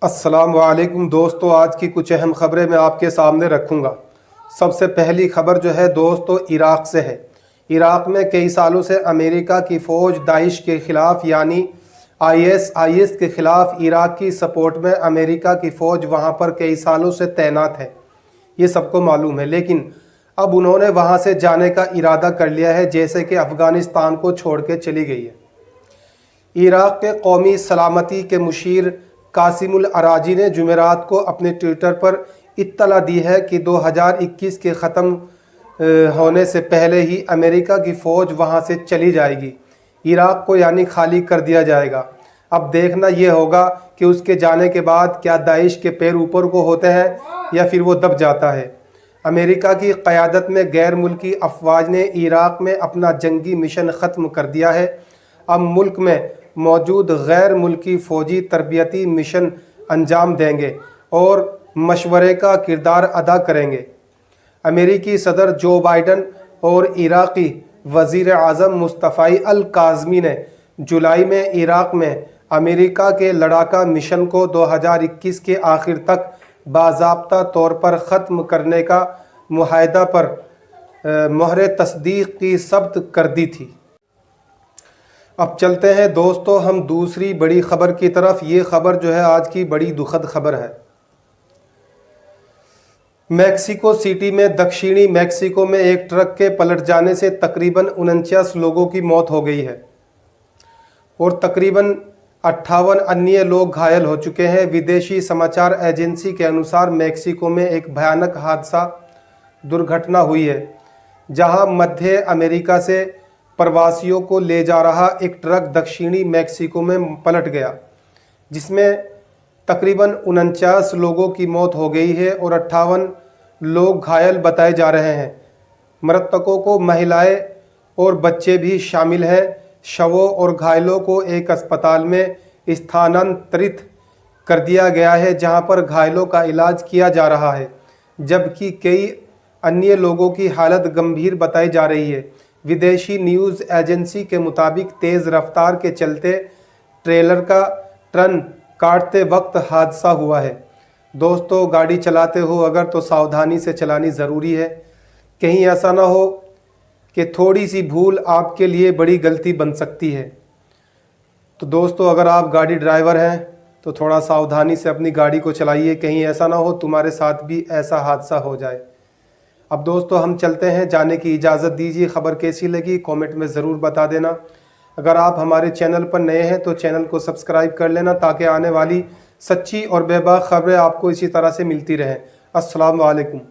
अस्सलाम वालेकुम दोस्तों, आज की कुछ अहम ख़बरें मैं आपके सामने रखूँगा। सबसे पहली ख़बर जो है दोस्तों इराक़ से है। इराक़ में कई सालों से अमेरिका की फ़ौज दाइश के ख़िलाफ़ यानी आईएस के ख़िलाफ़ इराक़ की सपोर्ट में अमेरिका की फ़ौज वहाँ पर कई सालों से तैनात है, ये सबको मालूम है। लेकिन अब उन्होंने वहाँ से जाने का इरादा कर लिया है, जैसे कि अफ़गानिस्तान को छोड़ के चली गई है। इराक़ के कौमी सलामती के मुशीर कासिमुल अराजी ने जुमेरात को अपने ट्विटर पर इत्तला दी है कि 2021 के ख़त्म होने से पहले ही अमेरिका की फ़ौज वहाँ से चली जाएगी, इराक़ को यानी खाली कर दिया जाएगा। अब देखना ये होगा कि उसके जाने के बाद क्या दाइश के पैर ऊपर को होते हैं या फिर वो दब जाता है। अमेरिका की क़यादत में गैर मुल्की अफवाज ने इराक़ में अपना जंगी मिशन ख़त्म कर दिया है। अब मुल्क में मौजूद गैर मुल्की फ़ौजी तरबियती मिशन अंजाम देंगे और मशवरे का किरदार अदा करेंगे। अमेरिकी सदर जो बाइडन और इराक़ी वज़ीर आज़म मुस्तफ़ा अल काज़मी ने जुलाई में इराक़ में अमेरिका के लड़ाका मिशन को 2021 के आखिर तक बाज़ाब्ता तौर पर ख़त्म करने का मुआहदा पर मोहर तस्दीक की सब्त कर दी थी। अब चलते हैं दोस्तों हम दूसरी बड़ी ख़बर की तरफ। ये ख़बर जो है आज की बड़ी दुखद ख़बर है। मैक्सिको सिटी में दक्षिणी मैक्सिको में एक ट्रक के पलट जाने से तकरीबन 49 लोगों की मौत हो गई है और तकरीबन 58 अन्य लोग घायल हो चुके हैं। विदेशी समाचार एजेंसी के अनुसार मैक्सिको में एक भयानक हादसा दुर्घटना हुई है, जहां मध्य अमेरिका से प्रवासियों को ले जा रहा एक ट्रक दक्षिणी मैक्सिको में पलट गया, जिसमें तकरीबन 49 लोगों की मौत हो गई है और 58 लोग घायल बताए जा रहे हैं। मृतकों को महिलाएं और बच्चे भी शामिल हैं। शवों और घायलों को एक अस्पताल में स्थानांतरित कर दिया गया है, जहां पर घायलों का इलाज किया जा रहा है, जबकि कई अन्य लोगों की हालत गंभीर बताई जा रही है। विदेशी न्यूज़ एजेंसी के मुताबिक तेज़ रफ्तार के चलते ट्रेलर का टर्न काटते वक्त हादसा हुआ है। दोस्तों गाड़ी चलाते हो अगर तो सावधानी से चलानी ज़रूरी है, कहीं ऐसा ना हो कि थोड़ी सी भूल आपके लिए बड़ी गलती बन सकती है। तो दोस्तों अगर आप गाड़ी ड्राइवर हैं तो थोड़ा सावधानी से अपनी गाड़ी को चलाइए, कहीं ऐसा ना हो तुम्हारे साथ भी ऐसा हादसा हो जाए। अब दोस्तों हम चलते हैं, जाने की इजाज़त दीजिए। ख़बर कैसी लगी कमेंट में ज़रूर बता देना। अगर आप हमारे चैनल पर नए हैं तो चैनल को सब्सक्राइब कर लेना, ताकि आने वाली सच्ची और बेबाक ख़बरें आपको इसी तरह से मिलती रहें। अस्सलाम वालेकुम।